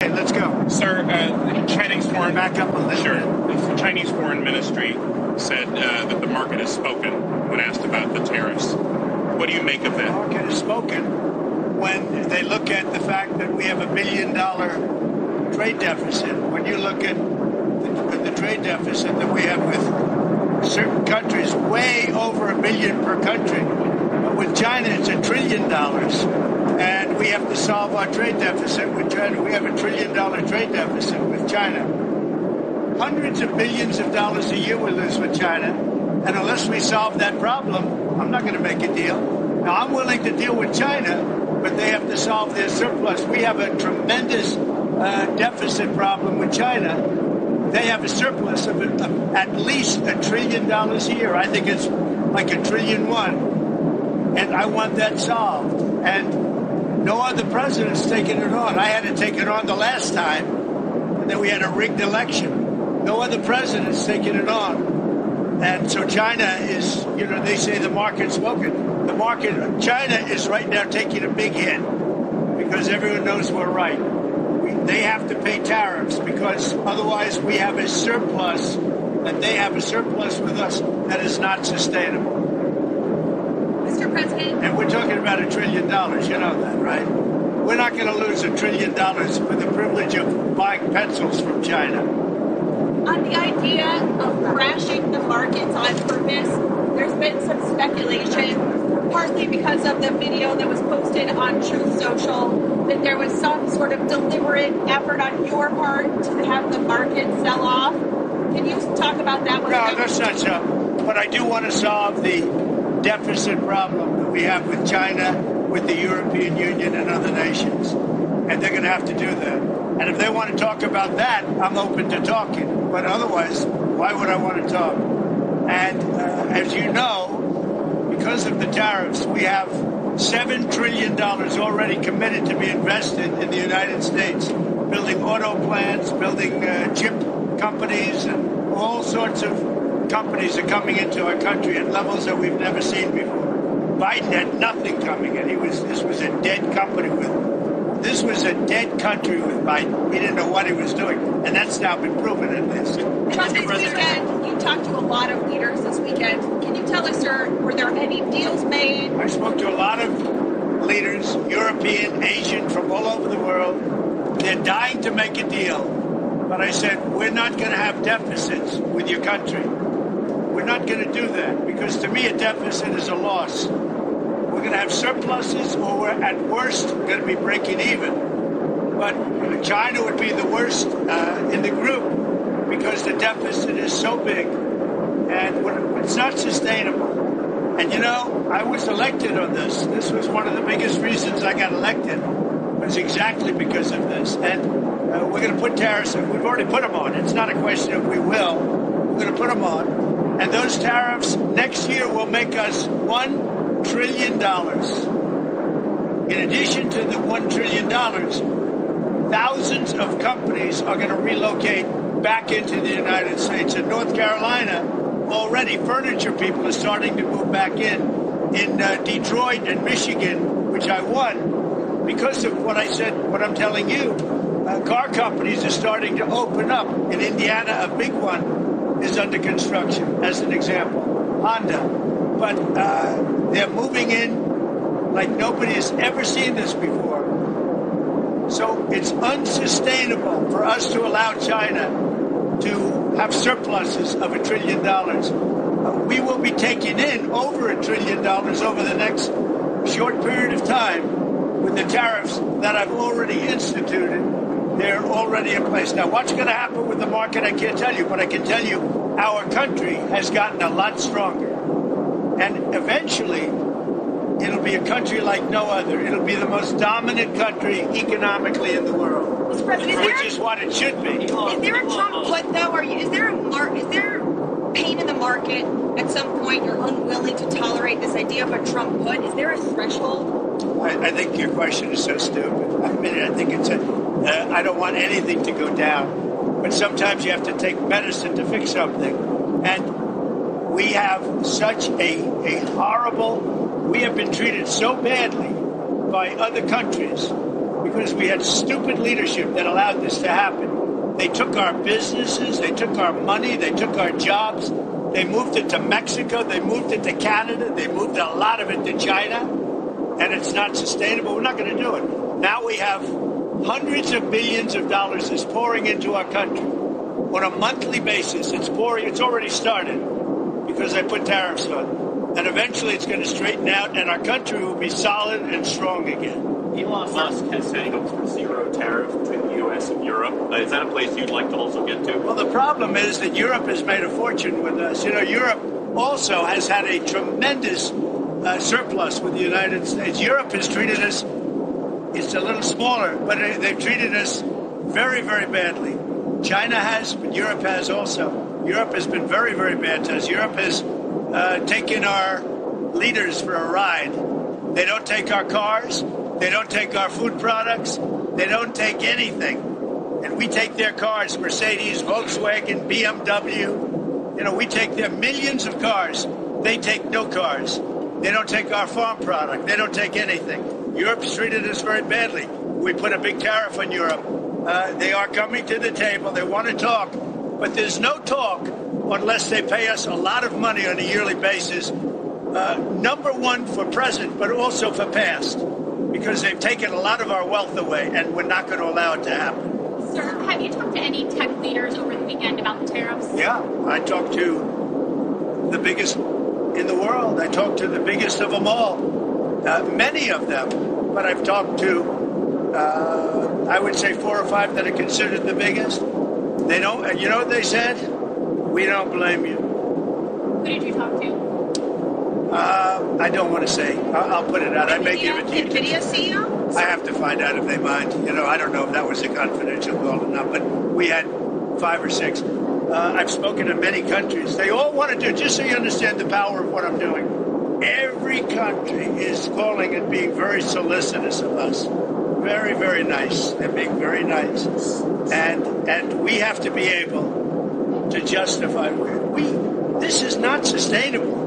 Okay, let's go. Sir, Chinese foreign Back up a little. Sure. The Chinese Foreign Ministry said that the market has spoken when asked about the tariffs. What do you make of that? The market has spoken when they look at the fact that we have $1 billion trade deficit. When you look at the trade deficit that we have with certain countries, way over $1 billion per country. But with China, it's $1 trillion. And we have to solve our trade deficit with China. We have $1 trillion trade deficit with China. Hundreds of billions of dollars a year we lose with China. And unless we solve that problem, I'm not going to make a deal. Now, I'm willing to deal with China, but they have to solve their surplus. We have a tremendous deficit problem with China. They have a surplus of at least $1 trillion a year. I think it's like $1.1 trillion. And I want that solved. And no other president's taken it on. I had to take it on the last time, and then we had a rigged election. No other president's taken it on. And so China is, they say the market's spoken. China is right now taking a big hit because everyone knows we're right. They have to pay tariffs because otherwise we have a surplus, and they have a surplus with us that is not sustainable. Mr. President. And we're talking about $1 trillion. You know that, right? We're not going to lose $1 trillion for the privilege of buying pencils from China. On the idea of crashing the markets on purpose, there's been some speculation, partly because of the video that was posted on Truth Social, that there was some sort of deliberate effort on your part to have the market sell off. Can you talk about that one? No, that's not so. But I do want to solve the deficit problem that we have with China, with the European Union and other nations. And they're going to have to do that. And if they want to talk about that, I'm open to talking. But otherwise, why would I want to talk? And as you know, because of the tariffs, we have $7 trillion already committed to be invested in the United States, building auto plants, building chip companies, and all sorts of companies are coming into our country at levels that we've never seen before. Biden had nothing coming in. This was a dead country with Biden. He didn't know what he was doing, and that's now been proven in this. Trump, this weekend, you talked to a lot of leaders this weekend. Can you tell us, sir, were there any deals made? I spoke to a lot of leaders, European, Asian, from all over the world. They're dying to make a deal. But I said, we're not going to have deficits with your country. We're not going to do that, because to me a deficit is a loss. We're going to have surpluses, or we're at worst going to be breaking even. But China would be the worst in the group because the deficit is so big and it's not sustainable. And I was elected on this. This was one of the biggest reasons I got elected, was exactly because of this. And we're going to put tariffs in. We've already put them on. It's not a question of we will. We're going to put them on. And those tariffs next year will make us $1 trillion. In addition to the $1 trillion, thousands of companies are going to relocate back into the United States. In North Carolina, already furniture people are starting to move back in. In Detroit and Michigan, which I won, because of what I said, what I'm telling you, car companies are starting to open up. In Indiana, a big one is under construction, as an example, Honda. But they're moving in like nobody has ever seen this before. So it's unsustainable for us to allow China to have surpluses of $1 trillion. We will be taking in over $1 trillion over the next short period of time with the tariffs that I've already instituted. They're already in place. Now, what's going to happen with the market, I can't tell you, but I can tell you our country has gotten a lot stronger. And eventually, it'll be a country like no other. It'll be the most dominant country economically in the world, Mr. President, which is what it should be. Is there a Trump put, though? Is there pain in the market at some point? You're unwilling to tolerate this idea of a Trump put? Is there a threshold? I think your question is so stupid. I think it's I don't want anything to go down. But sometimes you have to take medicine to fix something. And we have such a horrible, we have been treated so badly by other countries because we had stupid leadership that allowed this to happen. They took our businesses, they took our money, they took our jobs, they moved it to Mexico, they moved it to Canada, they moved a lot of it to China, and it's not sustainable. We're not going to do it. Now we have hundreds of billions of dollars is pouring into our country on a monthly basis. It's pouring. It's already started because they put tariffs on, and eventually it's going to straighten out, and our country will be solid and strong again. Elon Musk has said he hopes for zero tariff between the U.S. and Europe. Is that a place you'd like to also get to? Well, the problem is that Europe has made a fortune with us. You know, Europe also has had a tremendous surplus with the United States. Europe has treated us, it's a little smaller, but they've treated us very, very badly. China has, but Europe has also. Europe has been very, very bad to us. Europe has taken our leaders for a ride. They don't take our cars. They don't take our food products. They don't take anything. And we take their cars, Mercedes, Volkswagen, BMW. You know, we take their millions of cars. They take no cars. They don't take our farm product. They don't take anything. Europe's treated us very badly. We put a big tariff on Europe. They are coming to the table. They want to talk. But there's no talk unless they pay us a lot of money on a yearly basis. Number one for present, but also for past. Because they've taken a lot of our wealth away, and we're not going to allow it to happen. Sir, have you talked to any tech leaders over the weekend about the tariffs? Yeah, I talked to the biggest in the world. I talked to the biggest of them all, many of them. But I've talked to, I would say, 4 or 5 that are considered the biggest. They don't, you know what they said? We don't blame you. Who did you talk to? I don't want to say. I'll put it out. I may give it to you. NVIDIA CEO? I have to find out if they mind. You know, I don't know if that was a confidential call or not, but we had 5 or 6. I've spoken to many countries. They all want to do, just so you understand the power of what I'm doing. Every country is calling and being very solicitous of us. Very, very nice. They're being very nice. And we have to be able to justify. This is not sustainable.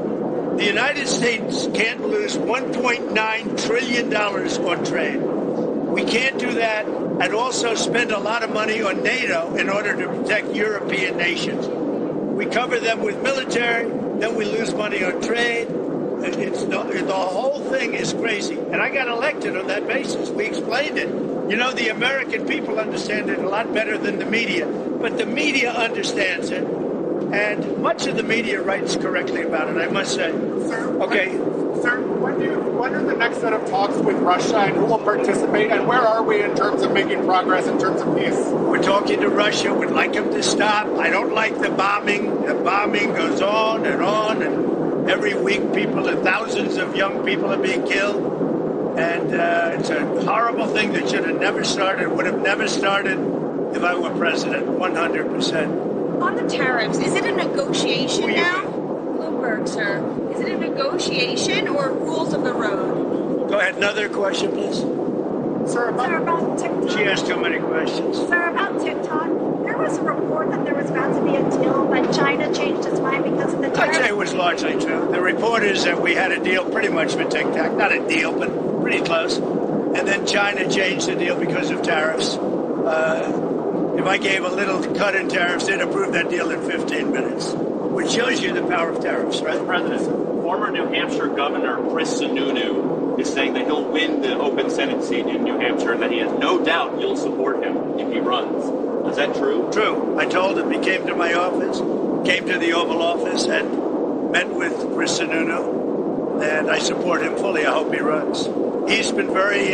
The United States can't lose $1.9 trillion on trade. We can't do that and also spend a lot of money on NATO in order to protect European nations. We cover them with military, then we lose money on trade. The whole thing is crazy. And I got elected on that basis. We explained it. You know, the American people understand it a lot better than the media. But the media understands it. And much of the media writes correctly about it, I must say. Sir, okay. Sir, when are the next set of talks with Russia, and who will participate, and where are we in terms of making progress in terms of peace? We're talking to Russia. We'd like them to stop. I don't like the bombing. The bombing goes on, and every week thousands of young people are being killed. And it's a horrible thing that should have never started, would have never started if I were president, 100%. On the tariffs, is it a negotiation now? Bloomberg, sir. Is it a negotiation or rules of the road? Go ahead. Another question, please. Sir, about TikTok. She asked too many questions. Sir, about TikTok, there was a report that there was about to be a deal, but China changed its mind because of the tariffs. I'd say it was largely true. The report is that we had a deal pretty much with TikTok. Not a deal, but pretty close. And then China changed the deal because of tariffs. If I gave a little cut in tariffs, they'd approve that deal in 15 minutes, which shows you the power of tariffs, right? Mr. President, former New Hampshire Governor Chris Sununu is saying that he'll win the open Senate seat in New Hampshire and that he has no doubt you'll support him if he runs. Is that true? True. I told him. He came to my office, came to the Oval Office, and met with Chris Sununu, and I support him fully. I hope he runs. He's been very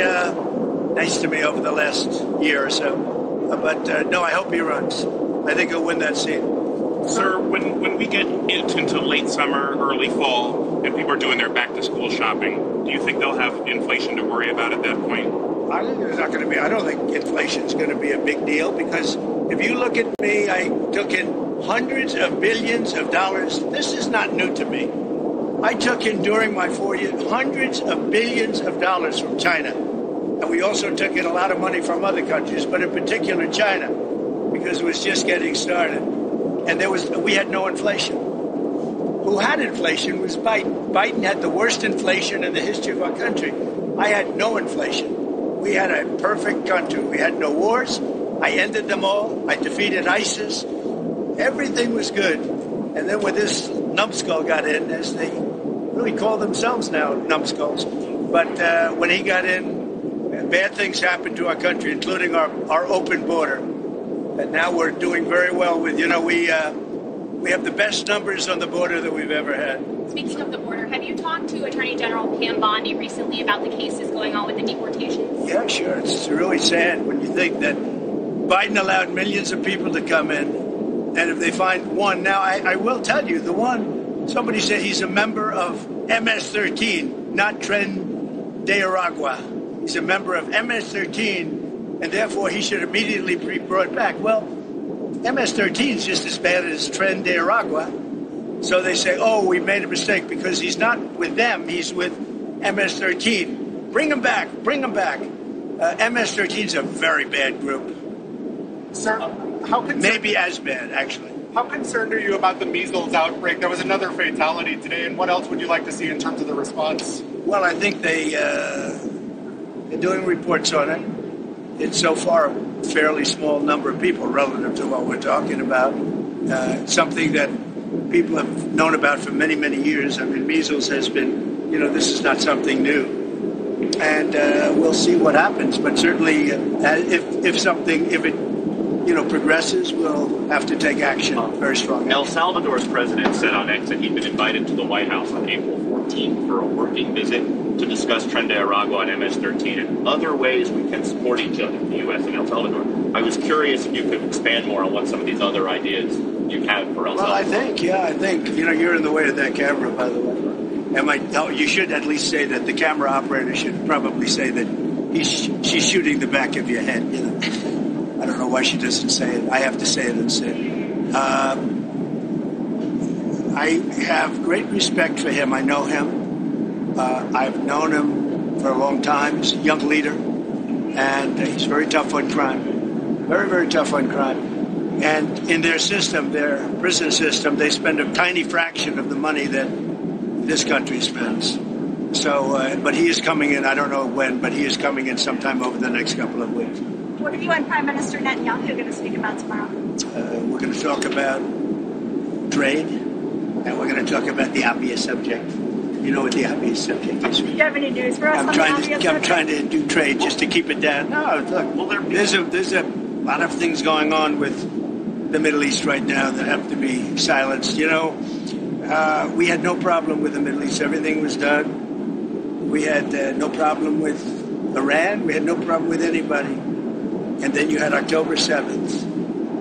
nice to me over the last year or so. But no, I hope he runs. I think he'll win that seat. Sir, when we get into late summer, early fall, and people are doing their back-to-school shopping, do you think they'll have inflation to worry about at that point? I think there's not going to be. I don't think inflation's going to be a big deal because if you look at me, I took in hundreds of billions of dollars. This is not new to me. I took in during my 4 years hundreds of billions of dollars from China. And we also took in a lot of money from other countries, but in particular China, because it was just getting started. And we had no inflation. Who had inflation was Biden. Biden had the worst inflation in the history of our country. I had no inflation. We had a perfect country. We had no wars. I ended them all. I defeated ISIS. Everything was good. And then when this numbskull got in, as they really call themselves now, numbskulls, but when he got in, bad things happened to our country, including our open border. And now we're doing very well with, we have the best numbers on the border that we've ever had. Speaking of the border, have you talked to Attorney General Pam Bondi recently about the cases going on with the deportations? Yeah, sure. It's really sad when you think that Biden allowed millions of people to come in, and if they find one, now I will tell you, the one, somebody said he's a member of MS-13, not Tren de Aragua. He's a member of MS-13, and therefore he should immediately be brought back. Well, MS-13 is just as bad as Tren de Aragua. So they say, oh, we made a mistake because he's not with them, he's with MS-13. Bring him back, bring him back. MS-13 is a very bad group. Sir, how concerned... Maybe as bad, actually. How concerned are you about the measles outbreak? There was another fatality today, and what else would you like to see in terms of the response? Well, I think they're doing reports on it. It's so far a fairly small number of people relative to what we're talking about. Something that people have known about for many, many years. I mean, measles has been, this is not something new. And we'll see what happens. But certainly, if it progresses, we'll have to take action very strongly. El Salvador's president said on X that he'd been invited to the White House on April 14th for a working visit to discuss Tren de Aragua and MS-13 and other ways we can support each other, the U.S. and El Salvador. I was curious if you could expand more on what some of these other ideas you have for El Salvador. Well, I think, you're in the way of that camera, by the way. You should at least say that the camera operator should probably say that she's shooting the back of your head, I don't know why she doesn't say it. I have to say it instead. I have great respect for him. I know him. I've known him for a long time. He's a young leader, and he's very tough on crime. Very, very tough on crime. And in their system, their prison system, they spend a tiny fraction of the money that this country spends. So, but he is coming in, I don't know when, but he is coming in sometime over the next couple of weeks. What are you and Prime Minister Netanyahu going to speak about tomorrow? We're going to talk about trade, and we're going to talk about the obvious subject. You know what the obvious subject is? Do you have any news for us on the obvious subject? I'm trying to do trade just to keep it down. No, look, there's a lot of things going on with the Middle East right now that have to be silenced. We had no problem with the Middle East. Everything was done. We had no problem with Iran. We had no problem with anybody. And then you had October 7th.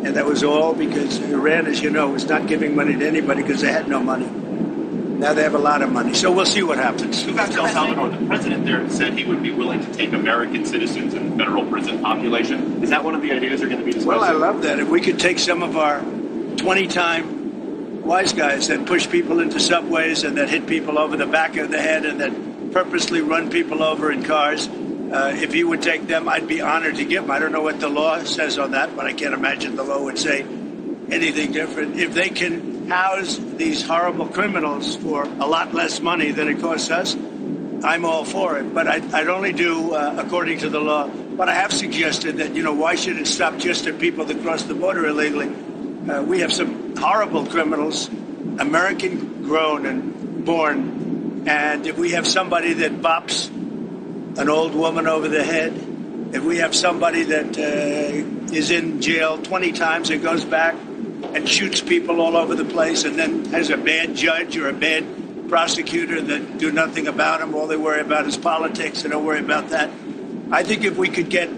And that was all because Iran, as you know, was not giving money to anybody because they had no money. Now they have a lot of money. So we'll see what happens. El Salvador, the president there said he would be willing to take American citizens in the federal prison population. Is that one of the ideas they're going to be discussing? Well, I love that. If we could take some of our 20-time wise guys that push people into subways and that hit people over the back of the head and that purposely run people over in cars, if he would take them, I'd be honored to give them. I don't know what the law says on that, but I can't imagine the law would say anything different. If they can house these horrible criminals for a lot less money than it costs us, I'm all for it. But I'd only do according to the law. But I have suggested that, why should it stop just at people that cross the border illegally? We have some horrible criminals, American grown and born. And if we have somebody that bops an old woman over the head, if we have somebody that is in jail 20 times and goes back and shoots people all over the place and then has a bad judge or a bad prosecutor that do nothing about him, all they worry about is politics, they don't worry about that. I think if we could get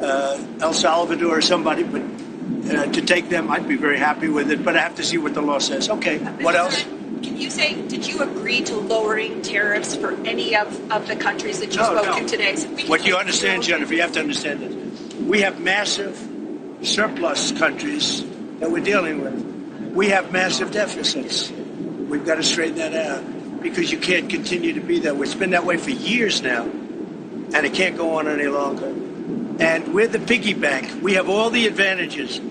El Salvador or somebody to take them, I'd be very happy with it, but I have to see what the law says. Okay, what else? Can you say, did you agree to lowering tariffs for any of the countries that you spoke to today? So what you understand, Jennifer, you have to understand this. We have massive surplus countries that we're dealing with. We have massive deficits. We've got to straighten that out because you can't continue to be that way. It's been that way for years now, and it can't go on any longer. And we're the piggy bank. We have all the advantages.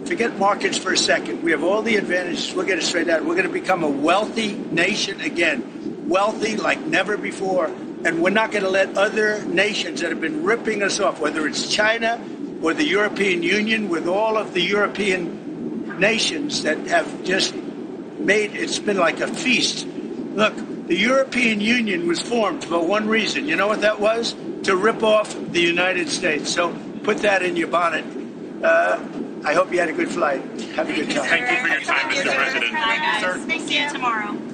Forget markets for a second. We have all the advantages. We'll get it straight out. We're going to become a wealthy nation again. Wealthy like never before. And we're not going to let other nations that have been ripping us off, whether it's China or the European Union, with all of the European nations that have just made it's been like a feast. Look, the European Union was formed for one reason. You know what that was? To rip off the United States. So put that in your bonnet. I hope you had a good flight. Have a good time. Thank you for your time, Mr. President. Bye, guys. See you tomorrow.